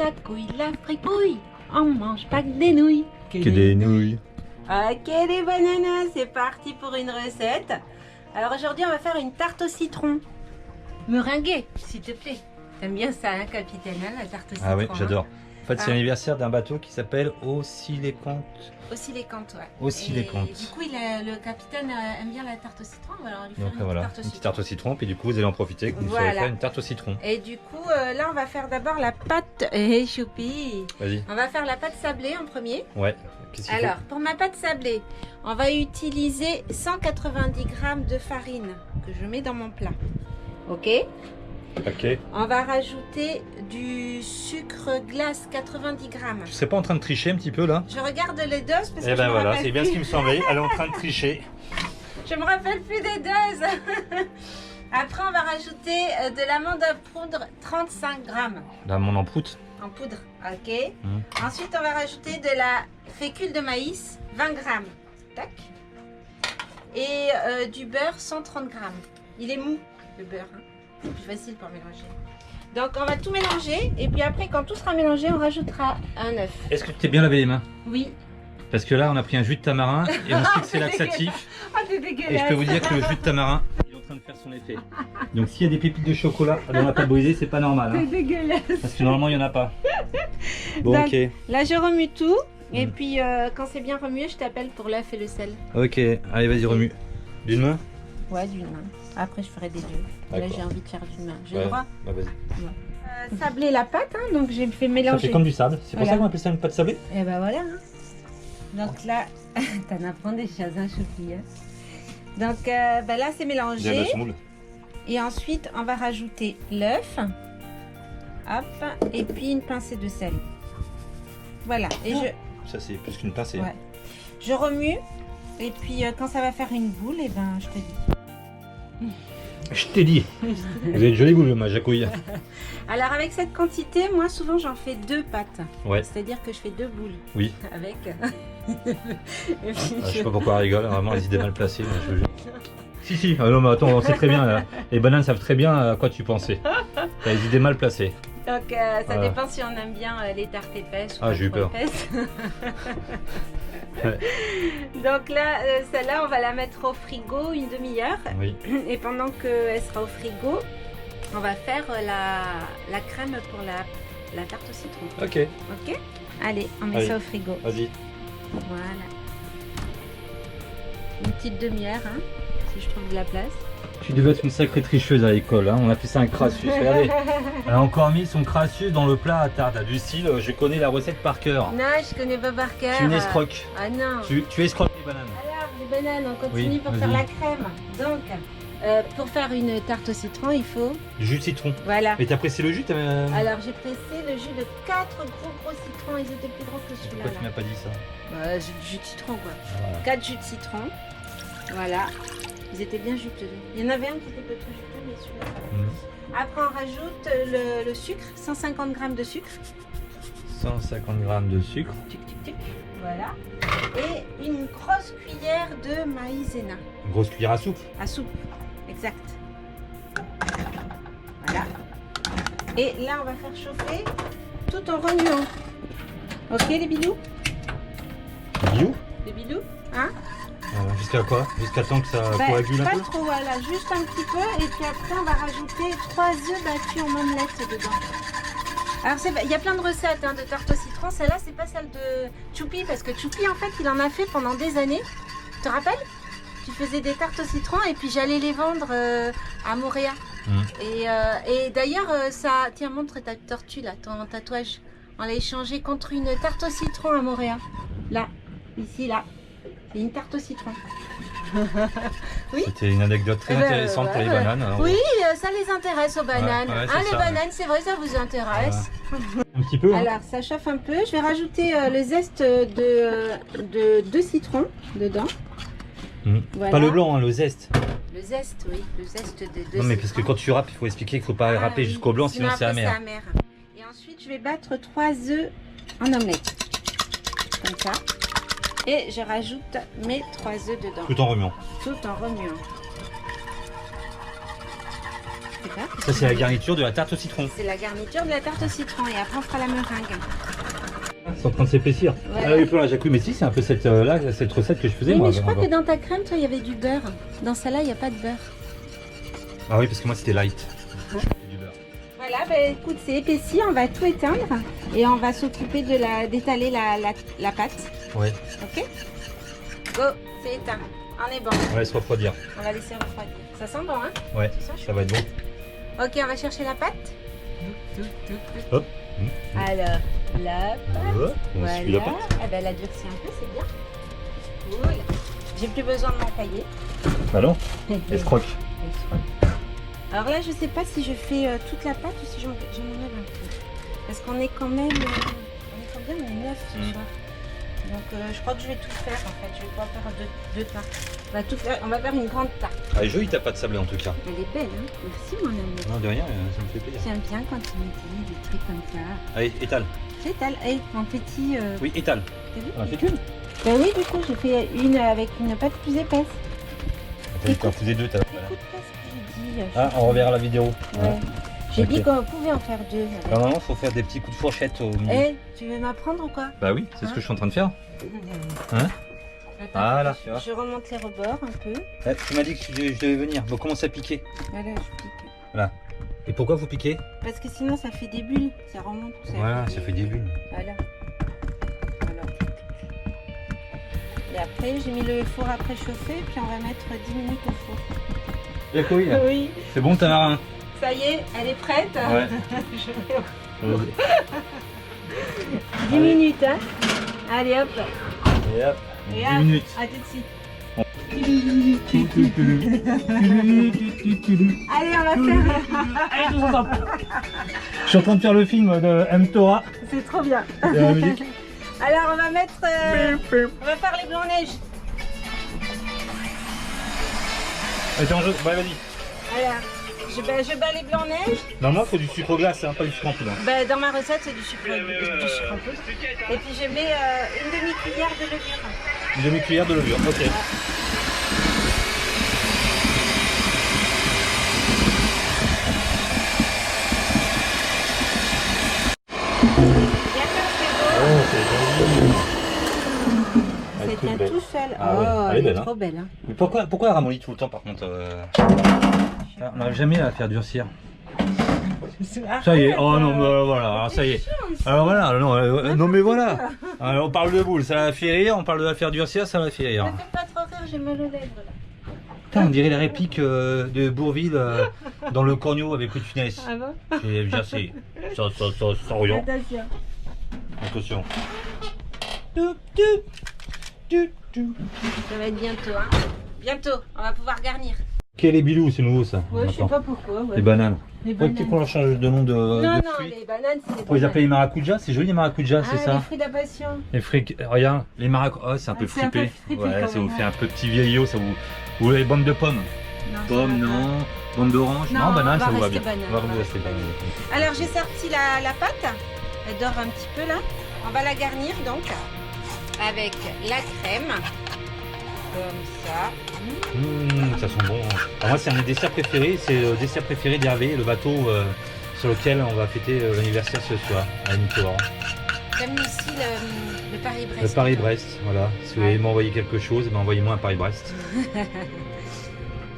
la couille, la fripouille. On mange pas que des nouilles. Que des nouilles. Ok les bananas, c'est parti pour une recette. Alors aujourd'hui on va faire une tarte au citron. Meringuée, s'il te plaît. T'aimes bien ça, hein, capitaine, hein, la tarte au citron? Ah oui, j'adore. Hein. En fait, c'est l'anniversaire d'un bateau qui s'appelle Oscillécante. Oscillécante, ouais. Oscillécante. Et du coup, le capitaine aime bien la tarte au citron. Alors, on va lui faire Donc une voilà, tarte au une citron. petite tarte au citron. Puis du coup, vous allez en profiter. Vous Voilà. allez faire une tarte au citron. Et du coup, là, on va faire d'abord la pâte. Choupi. Vas-y. On va faire la pâte sablée en premier. Ouais. Qu'est-ce qu'il faut? Alors, pour ma pâte sablée, on va utiliser 190 g de farine que je mets dans mon plat. Ok. Ok. On va rajouter du sucre glace 90 g. Tu serais pas en train de tricher un petit peu là? Je regarde les doses parce que Eh je ben me voilà, rappelle c'est bien plus. ce qui me semblait. Elle est en train de tricher. Je me rappelle plus des doses. Après, on va rajouter de l'amande à poudre 35 g Là, mon emproute. en poudre. Ok. Ensuite, on va rajouter de la fécule de maïs 20 g. Tac. Et du beurre 130 g. Il est mou le beurre. Hein. C'est plus facile pour mélanger. Donc, on va tout mélanger. Et puis après, quand tout sera mélangé, on rajoutera un œuf. Est-ce que tu t'es bien lavé les mains? Oui. Parce que là, on a pris un jus de tamarin et on sait que c'est laxatif. Oh, c'est dégueulasse. Et je peux vous dire que le jus de tamarin, il est en train de faire son effet. Donc s'il y a des pépites de chocolat dans la pâte brisée, c'est pas normal. C'est Hein, dégueulasse. parce que normalement, il n'y en a pas. Bon, Donc, ok. Là, je remue tout. Et puis, quand c'est bien remué, je t'appelle pour l'œuf et le sel. Ok, allez, vas-y, remue. D'une main? Ouais, d'une main. Après, je ferai des deux. Là, D'accord. j'ai envie de faire d'une main. J'ai Ouais, le droit. bah vas-y. Sabler la pâte, hein, donc j'ai fait Ça mélanger. fait comme du sable. C'est pour Voilà. ça qu'on appelle ça une pâte sablée? Et ben voilà. Hein. Donc là, t'en apprends des choses, hein, Choupi. Hein. Donc ben là, c'est mélangé. Et ensuite, on va rajouter l'œuf. Hop. Et puis une pincée de sel. Voilà. Et Ça, c'est plus qu'une pincée. ouais. Je remue. Et puis quand ça va faire une boule, et ben je te dis. Je t'ai dit. Vous avez de jolies boules, ma jacouille. Alors avec cette quantité, moi souvent j'en fais 2 pâtes. Ouais. C'est-à-dire que je fais 2 boules. Oui. Avec. Ah, je sais pas pourquoi elle rigole. Vraiment, les idées mal placées. Mais je veux juste... Si. Ah non, mais attends, on sait très bien. Là. Les bananes savent très bien à quoi tu pensais. T'as les idées mal placées. Donc ça dépend si on aime bien les tartes épaisses ou Ah, j'ai eu peur. épaisses. Ouais. Donc là, celle-là, on va la mettre au frigo une demi-heure. Oui. Et pendant qu'elle sera au frigo, on va faire la crème pour la tarte au citron. Ok. Ok. Allez, on met Allez. ça au frigo. Vas-y. Voilà. Une petite demi-heure, hein, si je trouve de la place. Tu devais être une sacrée tricheuse à l'école, hein. On a fait ça un crassus. Regardez, elle a encore mis son crassus dans le plat à tarte, du style je connais la recette par cœur. Non, je connais pas par cœur. Tu es une escroque. Ah non. Tu escroques les bananes. Alors, les bananes, on continue Oui, pour vas-y. faire la crème. Donc, pour faire une tarte au citron, il faut... Du jus de citron. Voilà. Mais t'as pressé le jus Alors, j'ai pressé le jus de 4 gros citrons. Ils étaient plus gros que celui-là. Pourquoi tu là. m'as pas dit ça? Bah, jus de citron, quoi. Voilà. 4 jus de citron. Voilà. Ils étaient bien juteux. Il y en avait un qui était pas trop juteux, mais celui-là, ça va. Après, on rajoute le sucre, 150 g de sucre. 150 g de sucre. Tuc, tuc, tuc. Voilà. Et une grosse cuillère de maïzena. Une grosse cuillère à soupe. À soupe. Exact. Voilà. Et là, on va faire chauffer tout en remuant. Ok, les bidous? Bio. Les bidous? Hein? Jusqu'à quoi? Jusqu'à temps que ça coagule un pas peu? trop, voilà. Juste un petit peu. Et puis après, on va rajouter 3 œufs battus en omelette dedans. Alors, il y a plein de recettes hein, de tarte au citron. Celle-là, c'est pas celle de Choupi. Parce que Choupi, en fait, il en a fait pendant des années. Tu te rappelles? Tu faisais des tartes au citron et puis j'allais les vendre à Moréa. Et d'ailleurs, ça... Tiens, montre ta tortue, là, ton tatouage. On l'a échangé contre une tarte au citron à Moréa. Là, ici, là. C'est une tarte au citron. Oui. C'était une anecdote très intéressante pour les bananes. Alors, oui, ça les intéresse aux bananes. Ouais, hein, c'est les ça, bananes, c'est vrai, ça vous intéresse. un petit peu. Hein. Alors, ça chauffe un peu. Je vais rajouter le zeste de citron dedans. Voilà. Pas le blanc, hein, le zeste. Le zeste, oui, le zeste de Non, mais parce que quand tu râpes, il faut expliquer qu'il ne faut pas râper jusqu'au blanc, sinon c'est après, amer. Et ensuite, je vais battre 3 œufs en omelette. Comme ça. Et je rajoute mes 3 œufs dedans. Tout en remuant. Tout en remuant. beurre. Ça, c'est la garniture de la tarte au citron. C'est la garniture de la tarte au citron et après on fera la meringue. C'est en train de s'épaissir. Voilà. Ah oui, pour la jacouille, mais si, c'est un peu cette, cette recette que je faisais Oui, moi. mais je crois avant. que dans ta crème, toi, il y avait du beurre. Dans celle-là, il n'y a pas de beurre. Ah oui, parce que moi c'était light. Hein? Du beurre. Voilà, bah, écoute, c'est épaissi, on va tout éteindre et on va s'occuper de d'étaler la pâte. Ouais. Ok? Go, c'est éteint. On est bon. On va laisser refroidir. On va laisser refroidir. Ça sent bon, hein? Ouais, Ça sent ça va être bon. Ok, on va chercher la pâte. Hop. Alors, la pâte. On suit la pâte. Ah ben, elle a durci un peu, c'est bien. Cool. J'ai plus besoin de m'empailler. Bah non, elle se croque. Alors là, je sais pas si je fais toute la pâte ou si j'en enlève un peu. Parce qu'on est quand même... on est combien? On est 9 ce soir. Donc je crois que je vais tout faire en fait. Je vais pouvoir faire deux tartes. On va tout faire. On va faire une grande tarte. Ah, elle est jolie ta pâte sablée en tout cas. Elle est belle, hein? Merci mon ami. Non, de rien, ça me fait plaisir. J'aime bien quand tu me dis des trucs comme ça. Allez, étale. J'étale. Hey, mon petit... Oui, étale. T'as vu? On en fait qu'une. Ben oui, du coup, j'ai fait une avec une pâte plus épaisse. T'en faisais deux, t'as. Écoute pas ce que j'ai dit. Ah, on reverra la vidéo. Ouais. J'ai Ok. dit qu'on pouvait en faire deux. Normalement, faut faire des petits coups de fourchette au milieu. Eh, tu veux m'apprendre ou quoi? Bah oui, c'est ce que je suis en train de faire. Hein? Attends, Voilà, tu vois. je remonte les rebords un peu. Eh, tu m'as dit que je devais venir. Bon, commence à piquer. Voilà, je pique. Voilà. Et pourquoi vous piquez? Parce que sinon ça fait des bulles, ça remonte. Voilà, ça fait des bulles. Voilà. Voilà. Et après, j'ai mis le four à préchauffer, puis on va mettre 10 minutes au four. D'accord, oui. Oui. C'est bon, tamarin. Ça y est, elle est prête. Ouais. Je vais... 10 minutes, hein. Allez hop. Et hop, Et 10 hop. minutes. À tout de suite. Allez, on va faire. Je suis en train de faire le film de M. Tora. C'est trop bien. Il y a la musique. Alors, on va mettre. On va faire les blancs-neiges. Attends, ouais, vas-y. Voilà. Je bats les blancs-neiges. Normalement, il faut du sucre glace, hein, pas du sucre en poudre. Bah, dans ma recette, c'est du sucre en poudre. Et puis, je mets une demi-cuillère de levure. Une demi-cuillère de levure, ok. Oh, c'est joli. Elle est C'est toute bien belle. tout seul. Ah oh, ouais, elle est belle, hein. trop belle. Hein. Mais pourquoi elle ramollit tout le temps par contre On n'arrive jamais à la faire durcir. Ça y est, oh non, mais voilà, alors ça y est. Alors voilà, non, non mais voilà. Alors, on parle de boule, ça la fait rire, on parle de la faire durcir, ça la fait rire. Ne fais pas trop rire, j'ai mal aux lèvres là. Putain, on dirait la réplique de Bourvil dans le corneau avec le Funès. Ah bon? J'ai déjà c'est ça rien. Attention. Attention. Ça va être bientôt, hein. Bientôt, on va pouvoir garnir. Quel est Bilou, c'est nouveau ça. Ouais, je sais Maintenant. pas pourquoi. Ouais. Les bananes. Les Faut bananes. qu'on leur change de nom de Non, non, fruits. les bananes, c'est les Faut les bananes. appeler les maracujas, c'est joli les maracujas, c'est Ah, ça. les fruits de la passion. Les fruits, regarde, les maracujas, oh, c'est un peu C'est un peu frippé. frippé Ouais, quand ça vous même, fait ouais. un peu petit vieillot, ça vous. Ou les bandes de pommes. Non, Pommes, ça va non. Bandes d'orange, Non, non, banane, on va ça vous va rester bien. banane, On va on va rester rester banane. pas. Alors, j'ai sorti la pâte. Elle dort un petit peu là. On va la garnir donc avec la crème. Comme ça. Ça sent bon. Alors moi, c'est un de mes desserts préférés. C'est le dessert préféré d'Hervé, le bateau sur lequel on va fêter l'anniversaire ce soir à Nicolas. J'aime aussi le Paris-Brest. Le Paris-Brest, voilà. Si vous voulez m'envoyer quelque chose, ben envoyez-moi un Paris-Brest.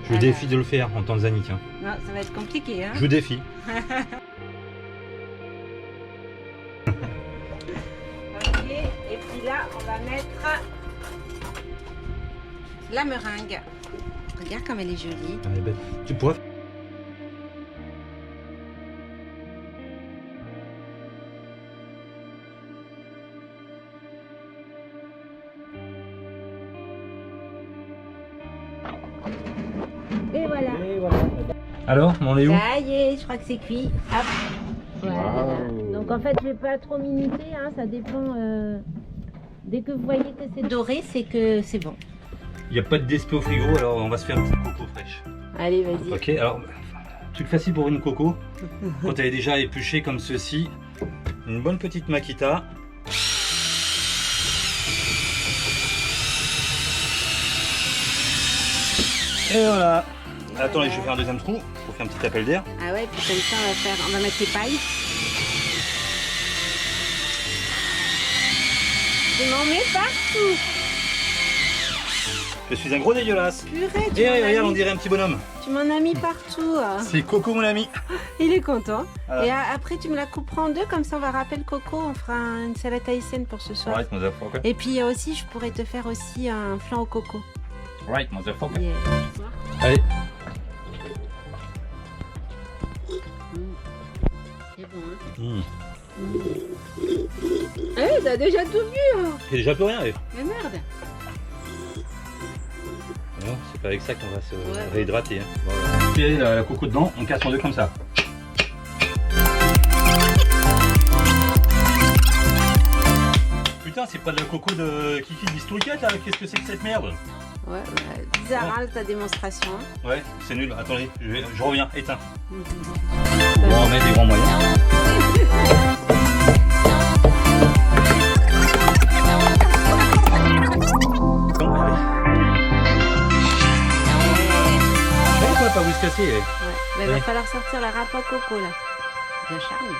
Je vous défie de le faire en Tanzanie, tiens. Non, ça va être compliqué, hein. Je vous défie. Ok, et puis là, on va mettre la meringue. Regarde comme elle est jolie. Elle est belle. Tu pourrais. Et voilà. Alors, on est où? Ça y est, je crois que c'est cuit. Hop. Voilà. Wow. Donc en fait, je vais pas trop minuter, hein, ça dépend. Dès que vous voyez que c'est doré, c'est que c'est bon. Il n'y a pas de DSP au frigo, alors on va se faire une petite coco fraîche. Allez, vas-y. Ok, alors, truc facile pour une coco. Quand elle est déjà épluchée comme ceci, une bonne petite makita. Et voilà. Attendez, je vais faire un deuxième trou pour faire un petit appel d'air. Ah ouais, puis comme ça on va mettre les pailles. Je m'en mets partout. Je suis un gros dégueulasse. Purée, Et regarde, on dirait un petit bonhomme. tu m'en as mis partout. C'est Coco mon ami. Il est content. Voilà. Et après tu me la couperas en deux, comme ça on va rappeler le coco, on fera une salade haïtienne pour ce soir. Right, motherfucker. Et puis aussi, je pourrais te faire aussi un flan au coco. Right, motherfucker. Yeah. Allez. C'est bon, hein. Mmh. Eh, t'as déjà tout vu, hein. J'ai déjà plus rien. Mais merde. Non, c'est pas avec ça qu'on va se Ouais. réhydrater. Hein. Voilà. Puis la coco dedans, on casse en deux comme ça. Putain, c'est pas de la coco de Kiki d'Historicat là. Qu'est-ce que c'est que cette merde? Ouais, bizarre, hein, ta démonstration. Ouais, c'est nul. Attendez, je reviens, éteins. Mhm. On va remettre des grands moyens. Bon, allez. On va pas vous se casser. Ouais, mais il va Ouais. falloir sortir la râpe à coco là. Bien charmé.